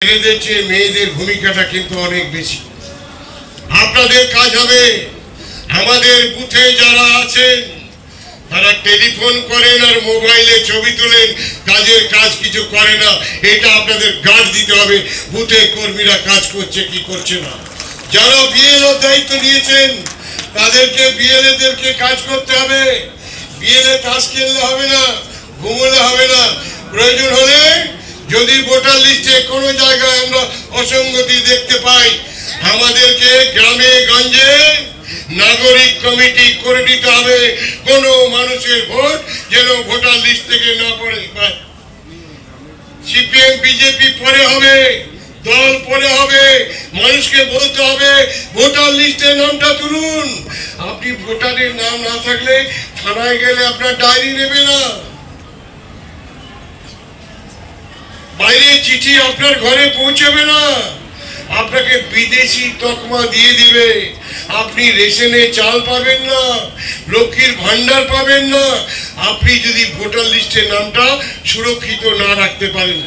ছেলেদের চেয়ে মেয়েদের ভূমিকাটা কিন্তু অনেক বেশি। আপনাদের কাজ হবে, আমাদের বুথে যারা আছেন তারা টেলিফোন করেন আর মোবাইলে ছবি তোলেন, কাজের কাজ কিছু করে না, এটা আপনাদের গার্ড দিতে হবে বুথে কর্মীরা কাজ করছে কি করছে না। যারা বিএলও দায়িত্ব নিয়েছেন তাদেরকে বিএলএদেরকে কাজ করতে হবে। বিএলএ তাস খেললে হবে না, ঘুমোলে হবে না। প্রয়োজন হলে যদি ভোটার লিস্টে কোনো জায়গায় আমরা অসঙ্গতি দেখতে পাই, আমাদেরকে গ্রামে গঞ্জে নাগরিক কমিটি করে দিতে হবে। কোনো মানুষের ভোট যেন ভোটার লিস্ট থেকে না পড়ে। সিপিএম বিজেপি পরে হবে, দল পরে হবে, মানুষকে বলতে হবে ভোটার লিস্টে নামটা তুলুন। আপনি ভোটারের নাম না থাকলে থানায় গেলে আপনার ডায়েরি নেবে না, বাইরে চিঠি আপনার ঘরে পৌঁছাবে না, আপনাকে বিদেশি তকমা দিয়ে দিবে। আপনি রেশনে চাল পাবেন না, লক্ষ্মীর ভান্ডার পাবেন না, আপনি যদি ভোটার লিস্টে নামটা সুরক্ষিত না রাখতে পারেন।